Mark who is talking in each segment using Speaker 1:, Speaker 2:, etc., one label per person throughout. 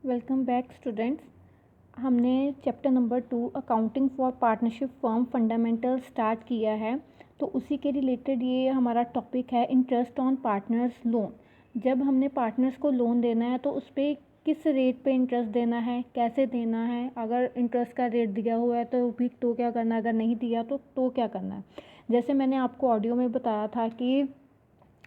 Speaker 1: Welcome back students. हमने chapter number 2 accounting for partnership firm fundamental start किया है। तो उसी के रिलेटेड ये हमारा टॉपिक है इंटरेस्ट ऑन पार्टनर्स लोन। जब हमने पार्टनर्स को लोन देना है तो उस पर किस रेट पे इंटरेस्ट देना है, कैसे देना है, अगर इंटरेस्ट का रेट दिया हुआ है तो क्या करना है, अगर नहीं दिया तो क्या करना है। जैसे मैंने आपको ऑडियो में बताया था कि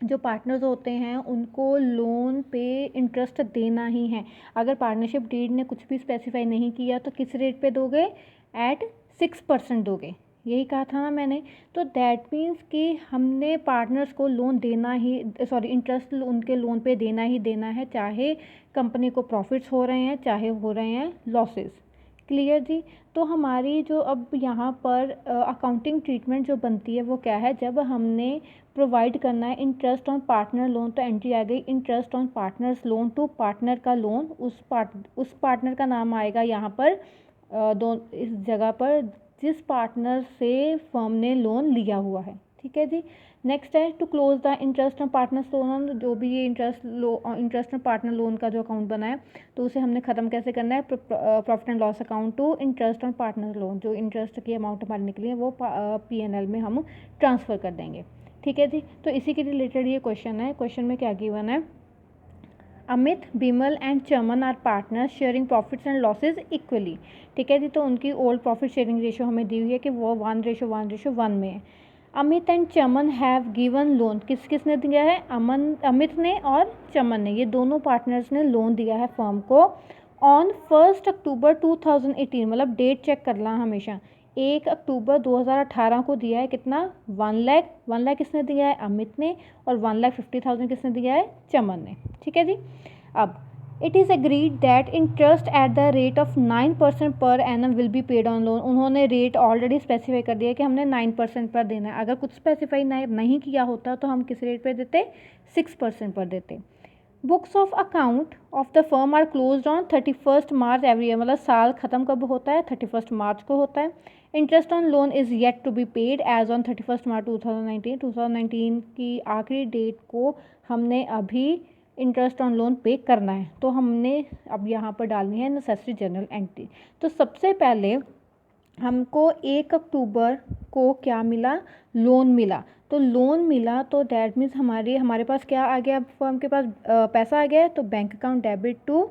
Speaker 1: जो पार्टनर्स होते हैं उनको लोन पे इंटरेस्ट देना ही है। अगर पार्टनरशिप डीड ने कुछ भी स्पेसिफाई नहीं किया तो किस रेट पे दोगे, एट 6% दोगे, यही कहा था ना मैंने। तो दैट मीन्स कि हमने पार्टनर्स को लोन देना ही इंटरेस्ट उनके लोन पे देना ही देना है, चाहे कंपनी को प्रॉफिट्स हो रहे हैं चाहे हो रहे हैं लॉसेस। क्लियर जी। तो हमारी जो अब यहाँ पर अकाउंटिंग ट्रीटमेंट जो बनती है वो क्या है, जब हमने प्रोवाइड करना है इंटरेस्ट ऑन पार्टनर लोन तो एंट्री आ गई interest on partners loan to partner का लोन। उस पार्टनर का नाम आएगा यहाँ पर इस जगह पर जिस पार्टनर से फर्म ने लोन लिया हुआ है। ठीक है जी। नेक्स्ट है to close the interest on partners loan. जो भी ये इंटरेस्ट ऑन पार्टनर लोन का जो अकाउंट बना है तो उसे हमने ख़त्म कैसे करना है, profit and loss account to interest on partner loan. जो इंटरेस्ट की अमाउंट हमारी निकली है वो P&L में हम ट्रांसफ़र कर देंगे। ठीक है जी। तो इसी के रिलेटेड ये क्वेश्चन है। क्वेश्चन में क्या गिवन है, Amit, Bimal and Chaman are partners sharing profits and losses equally. ठीक है जी। तो उनकी ओल्ड प्रॉफिट शेयरिंग रेशो हमें दी हुई है कि वो 1:1:1 में है। Amit and Chaman have given loan. किसने दिया है, अमित ने और चमन ने, ये दोनों पार्टनर्स ने लोन दिया है फर्म को ऑन 1 अक्टूबर 2018। मतलब डेट चेक करना हमेशा, 1 अक्टूबर 2018 को दिया है। कितना, 1 लाख। 1 लाख किसने दिया है, अमित ने, और 1,50,000 किसने दिया है, चमन ने। ठीक है जी। अब it is agreed that interest eight the rate of 9% पर annum will be paid on loan. उन्होंने रेट ऑलरेडी स्पेसिफाई कर दिया कि हमने 9% पर देना है। अगर कुछ स्पेसिफाई नहीं किया होता तो हम किस रेट पर देते, 6% पर देते। Books of account of the firm are closed on 31 March every year. मतलब साल ख़त्म कब होता है, 31 मार्च को होता है। Interest on loan is yet to be paid as on 31 March 2019। 2019 की आखिरी डेट को हमने अभी इंटरेस्ट ऑन लोन पे करना है। तो हमने अब यहाँ पर डालनी है नेसेसरी जर्नल एंट्री। तो सबसे पहले हमको 1 अक्टूबर को क्या मिला, लोन मिला। तो लोन मिला तो डैट मीन्स हमारे पास क्या आ गया, फर्म के पास पैसा आ गया है। तो बैंक अकाउंट डेबिट टू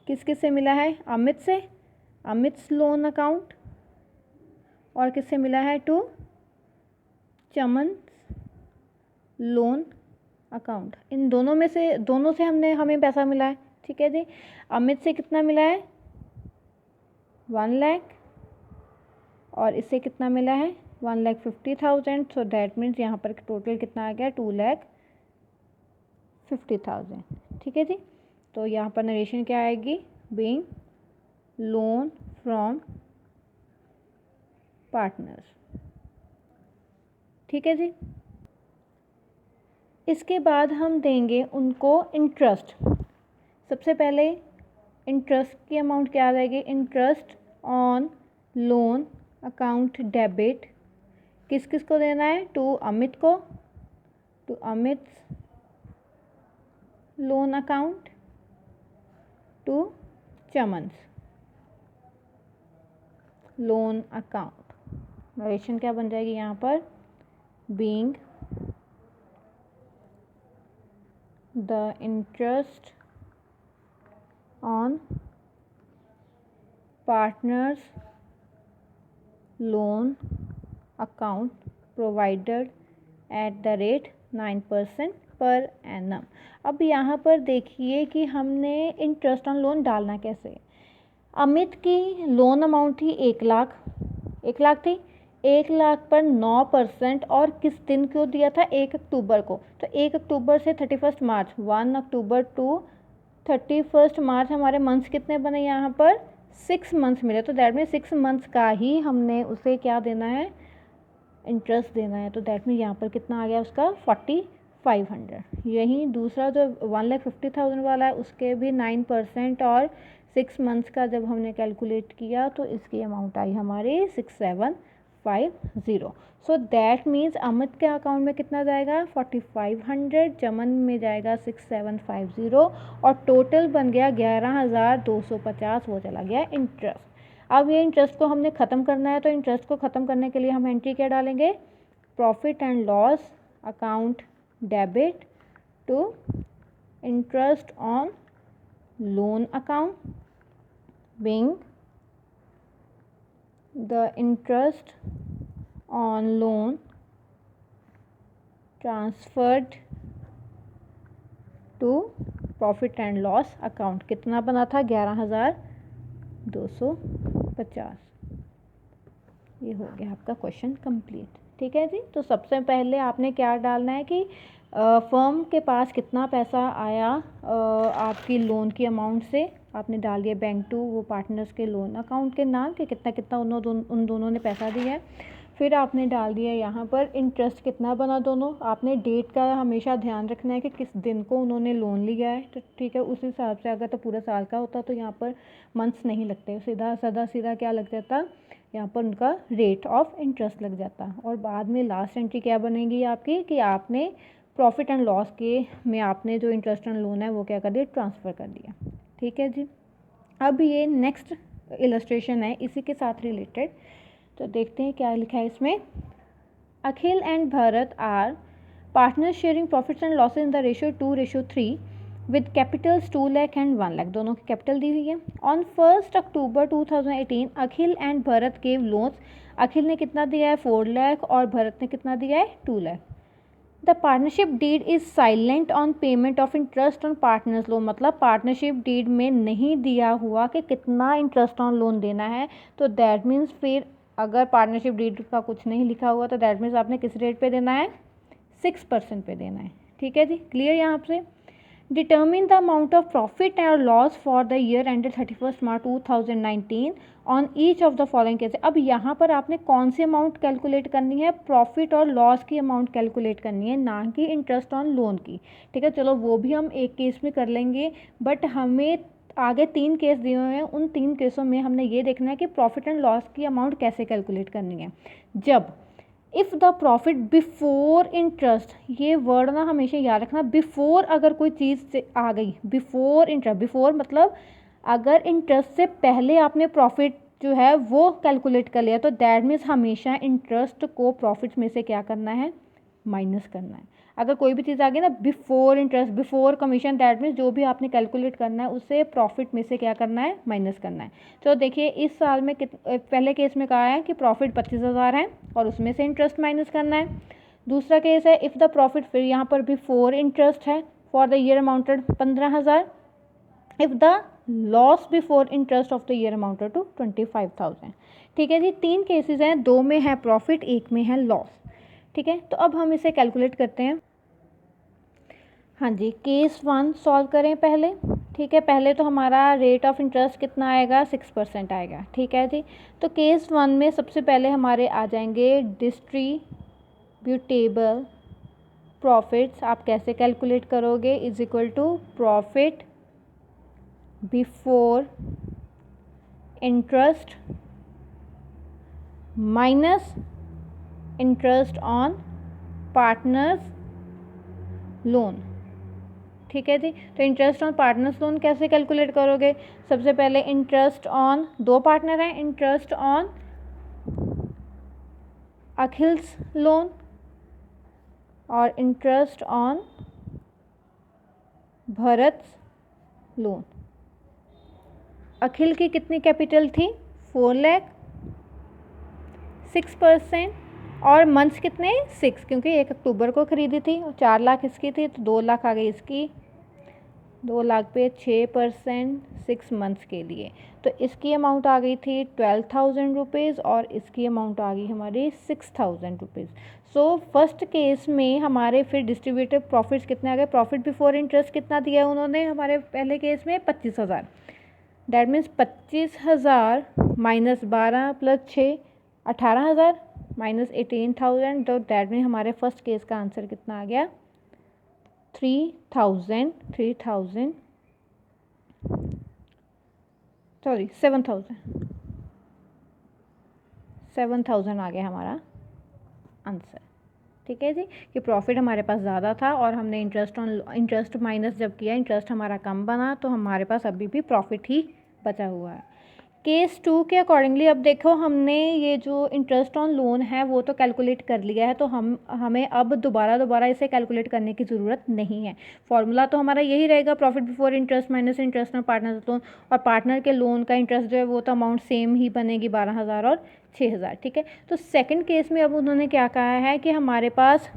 Speaker 1: किस से मिला है, अमित से, अमित्स लोन अकाउंट, और किससे मिला है, टू चमन लोन अकाउंट। इन दोनों से हमें पैसा मिला है। ठीक है जी। अमित से कितना मिला है, 1 लाख, और इससे कितना मिला है, 1,50,000। सो दैट मीन्स यहाँ पर टोटल कितना आ गया, 2,50,000। ठीक है जी। तो यहाँ पर नरेशन क्या आएगी, बीइंग लोन फ्रॉम पार्टनर्स। ठीक है जी। इसके बाद हम देंगे उनको इंटरेस्ट। सबसे पहले इंटरेस्ट की अमाउंट क्या आ जाएगी, interest on loan account debit किस को देना है, टू अमित को, to Amit loan account, to Chaman loan account. Narration क्या बन जाएगी यहाँ पर, being the interest on partners loan account provided at the rate 9% पर एनम। अब यहाँ पर देखिए कि हमने इंटरेस्ट ऑन लोन डालना कैसे है। अमित की लोन अमाउंट थी 1 लाख, 1 लाख थी, 1 लाख पर 9%, और किस दिन को दिया था, 1 अक्टूबर को। तो 1 अक्टूबर से 31 मार्च, 1 अक्टूबर टू 31 मार्च हमारे मंथ्स कितने बने यहाँ पर, 6 मंथ्स मिले। तो दैट मीन 6 मंथ्स का ही हमने उसे क्या देना है, इंटरेस्ट देना है। तो दैट मीन यहाँ पर कितना आ गया उसका, 4,500। यहीं दूसरा जो 1,50,000 वाला है उसके भी 9% और 6 मंथ्स का जब हमने कैलकुलेट किया तो इसकी अमाउंट आई हमारी 675। 4550। सो दैट मीन्स अमित के अकाउंट में कितना जाएगा 4500, चमन में जाएगा 6750 और टोटल बन गया 11250, वो चला गया इंटरेस्ट। अब ये इंटरेस्ट को हमने ख़त्म करना है, तो इंटरेस्ट को ख़त्म करने के लिए हम एंट्री क्या डालेंगे, profit and loss account debit to interest on loan account being the interest on loan transferred to profit and loss account। कितना बना था 11250। ये हो गया आपका क्वेश्चन कंप्लीट। ठीक है जी। तो सबसे पहले आपने क्या डालना है कि फर्म के पास कितना पैसा आया आपकी लोन की अमाउंट से, आपने डाल दिया बैंक टू वो पार्टनर्स के लोन अकाउंट के नाम के कितना कितना उन दोनों ने पैसा दिया है। फिर आपने डाल दिया यहाँ पर इंटरेस्ट कितना बना दोनों। आपने डेट का हमेशा ध्यान रखना है कि किस दिन को उन्होंने लोन लिया है, तो ठीक है उस हिसाब से। अगर तो पूरा साल का होता तो यहाँ पर मंथ्स नहीं लगते, सीधा क्या लग जाता, यहाँ पर उनका रेट ऑफ इंटरेस्ट लग जाता। और बाद में लास्ट एंट्री क्या बनेगी आपकी कि आपने प्रॉफिट एंड लॉस के में आपने जो इंटरेस्ट ऑन लोन है वो क्या कर दिया, ट्रांसफ़र कर दिया। ठीक है जी। अब ये नेक्स्ट इलस्ट्रेशन है इसी के साथ रिलेटेड, तो देखते हैं क्या लिखा है इसमें। Akhil and Bharat are partners sharing profits and losses in the ratio 2:3 with capitals 2 lakh and 1 lakh, दोनों की कैपिटल दी हुई है। On 1 October 2018 Akhil and Bharat gave loans. Akhil ने कितना दिया है 4 लाख और भरत ने कितना दिया है 2 lakh. The partnership deed is silent on payment of interest on partners loan, मतलब पार्टनरशिप डीड में नहीं दिया हुआ कि कितना इंटरेस्ट ऑन लोन देना है। तो दैट मीन्स फिर अगर पार्टनरशिप डीड का कुछ नहीं लिखा हुआ तो दैट मीन्स आपने किस रेट पे देना है, 6% पे देना है। ठीक है जी, क्लियर यहाँ से। Determine the amount of profit और loss for the year ended 31 March 2019 on each of the following cases. अब यहाँ पर आपने कौन सी अमाउंट कैलकुलेट करनी है, प्रॉफिट और लॉस की अमाउंट कैलकुलेट करनी है, ना कि इंटरेस्ट ऑन लोन की। ठीक है, चलो वो भी हम एक केस में कर लेंगे, बट हमें आगे 3 केस दिए हुए हैं, उन 3 केसों में हमने ये देखना है कि प्रॉफिट एंड लॉस की अमाउंट कैसे कैलकुलेट करनी है। जब if the profit before interest, ये वर्ड ना हमेशा याद रखना, बिफोर अगर कोई चीज़ आ गई, बिफोर इंटरेस्ट, बिफोर मतलब अगर इंटरेस्ट से पहले आपने प्रॉफिट जो है वो कैलकुलेट कर लिया, तो दैट मीन्स हमेशा इंटरेस्ट को प्रॉफिट में से क्या करना है, माइनस करना है। अगर कोई भी चीज़ आ गई ना before interest, before commission, that means जो भी आपने कैलकुलेट करना है उससे प्रॉफिट में से क्या करना है, माइनस करना है। तो देखिए इस साल में पहले केस में कहा है कि प्रॉफिट 25,000 है और उसमें से इंटरेस्ट माइनस करना है। दूसरा केस है इफ़ द प्रॉफिट, फिर यहाँ पर बिफोर इंटरेस्ट है, for the year amounted 15,000। If the loss before interest of the year amounted to 25,000। ठीक है जी, 3 केसेस हैं, 2 में है प्रॉफिट, 1 में है लॉस। ठीक है, तो अब हम इसे कैलकुलेट करते हैं। हाँ जी, केस 1 सॉल्व करें पहले। ठीक है, पहले तो हमारा रेट ऑफ इंटरेस्ट कितना आएगा, 6% आएगा। ठीक है जी, तो केस 1 में सबसे पहले हमारे आ जाएंगे डिस्ट्रीब्यूटेबल प्रॉफिट्स। आप कैसे कैलकुलेट करोगे, is equal to profit before interest minus interest on partners loan. ठीक है जी, तो इंटरेस्ट ऑन पार्टनर्स लोन कैसे कैलकुलेट करोगे, सबसे पहले इंटरेस्ट ऑन, 2 पार्टनर हैं, इंटरेस्ट ऑन अखिल्स लोन और interest on Bharat loan. Akhil की कितनी कैपिटल थी, 4 लाख, 6% और मंथ्स कितने, 6, क्योंकि 1 अक्टूबर को ख़रीदी थी और 4 लाख इसकी थी, तो 2 लाख आ गई इसकी, 2 लाख पे 6%, 6 मंथ्स के लिए। तो इसकी अमाउंट आ गई थी 12,000 रुपीज़ और इसकी अमाउंट आ गई हमारी 6,000 रुपीज़। सो फर्स्ट केस में हमारे फिर डिस्ट्रीब्यूटिव प्रॉफिट्स कितने आ गए, प्रॉफिट बिफोर इंटरेस्ट कितना दिया उन्होंने हमारे पहले केस में 25,000, that means 25,000 minus 12 plus 6 18,000 minus 18,000, तो दैट मीन हमारे फर्स्ट केस का आंसर कितना आ गया, 7,000 7,000 7,000 आ गया हमारा आंसर। ठीक है जी, कि प्रॉफिट हमारे पास ज़्यादा था और हमने इंटरेस्ट माइनस जब किया, इंटरेस्ट हमारा कम बना, तो हमारे पास अभी भी प्रॉफिट ही बचा हुआ है। केस 2 के अकॉर्डिंगली अब देखो, हमने ये जो इंटरेस्ट ऑन लोन है वो तो कैलकुलेट कर लिया है, तो हमें अब दोबारा इसे कैलकुलेट करने की ज़रूरत नहीं है। फॉर्मूला तो हमारा यही रहेगा, profit before interest minus interest on partner loan, और पार्टनर के लोन का इंटरेस्ट जो है वो तो अमाउंट सेम ही बनेगी, 12,000 और 6,000। ठीक है, तो सेकंड केस में अब उन्होंने क्या कहा है कि हमारे पास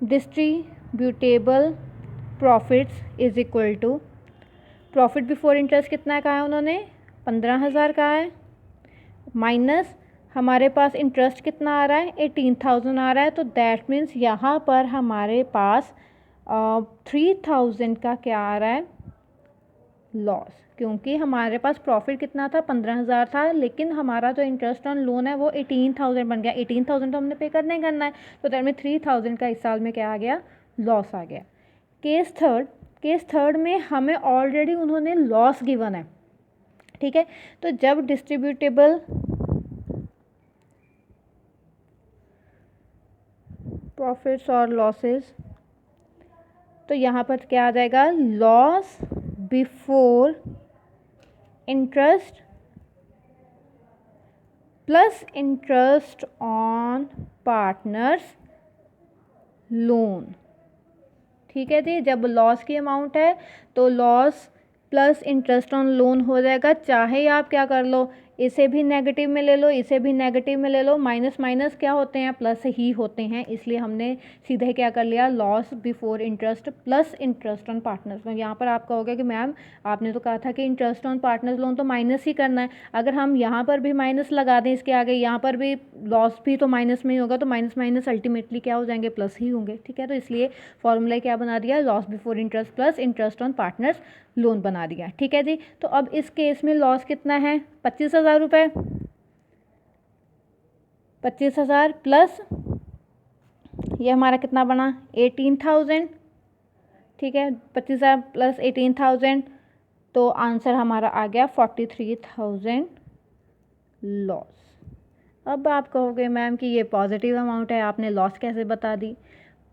Speaker 1: distributable profits is equal to profit before interest कितना कहा है उन्होंने, 15,000 का है, माइनस हमारे पास इंटरेस्ट कितना आ रहा है, 18,000 आ रहा है, तो दैट मीन्स यहाँ पर हमारे पास 3,000 का क्या आ रहा है, लॉस, क्योंकि हमारे पास प्रॉफिट कितना था, 15,000 था, लेकिन हमारा जो इंटरेस्ट ऑन लोन है वो 18,000 बन गया। 18,000 तो हमने पे करना ही करना है, तो दैट मीन 3,000 का इस साल में क्या आ गया, लॉस आ गया। केस थर्ड में हमें ऑलरेडी उन्होंने लॉस गिवन है। ठीक है, तो जब डिस्ट्रीब्यूटेबल प्रॉफिट्स और लॉसेस, तो यहाँ पर क्या आ जाएगा, loss before interest plus interest on partners loan. ठीक है जी, जब लॉस की अमाउंट है तो loss plus interest on loan हो जाएगा, चाहे आप क्या कर लो, इसे भी नेगेटिव में ले लो, इसे भी नेगेटिव में ले लो, माइनस माइनस क्या होते हैं, प्लस ही होते हैं, इसलिए हमने सीधे क्या कर लिया, loss before interest plus interest on partners loan. यहाँ पर आप कहोगे कि मैम आपने तो कहा था कि इंटरेस्ट ऑन पार्टनर्स लोन तो माइनस ही करना है, अगर हम यहाँ पर भी माइनस लगा दें इसके आगे, यहाँ पर भी लॉस भी तो माइनस में ही होगा, तो माइनस माइनस अल्टीमेटली क्या हो जाएंगे, प्लस ही होंगे। ठीक है, तो इसलिए फॉर्मूला क्या बना दिया, loss before interest plus interest on partners loan बना दिया। ठीक है जी, तो अब इस केस में लॉस कितना है, 25,000 रुपये, 25,000 प्लस ये हमारा कितना बना, 18,000। ठीक है, 25,000 प्लस 18,000, तो आंसर हमारा आ गया 43,000 लॉस। अब आप कहोगे मैम कि ये पॉजिटिव अमाउंट है, आपने लॉस कैसे बता दी।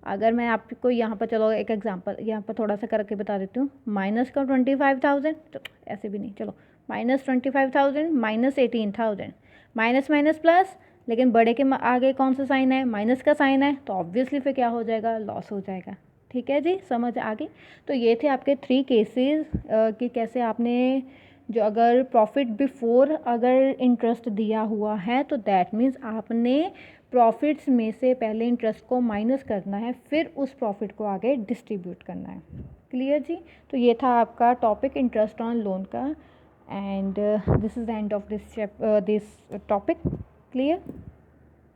Speaker 1: अगर मैं आपको यहाँ पर, चलो एक एग्जांपल यहाँ पर थोड़ा सा करके बता देती हूँ, माइनस का 25,000, तो ऐसे भी नहीं, चलो minus 25,000 minus 18,000, minus minus plus, लेकिन बड़े के आगे कौन सा साइन है, माइनस का साइन है, तो ऑब्वियसली फिर क्या हो जाएगा, लॉस हो जाएगा। ठीक है जी, समझ आ गई। तो ये थे आपके 3 केसेस कि कैसे आपने जो अगर प्रॉफिट बिफोर अगर इंटरेस्ट दिया हुआ है, तो दैट मीन्स आपने प्रॉफिट्स में से पहले इंटरेस्ट को माइनस करना है, फिर उस प्रॉफिट को आगे डिस्ट्रीब्यूट करना है। क्लियर जी, तो ये था आपका टॉपिक इंटरेस्ट ऑन लोन का, and this is the end of this topic. Clear.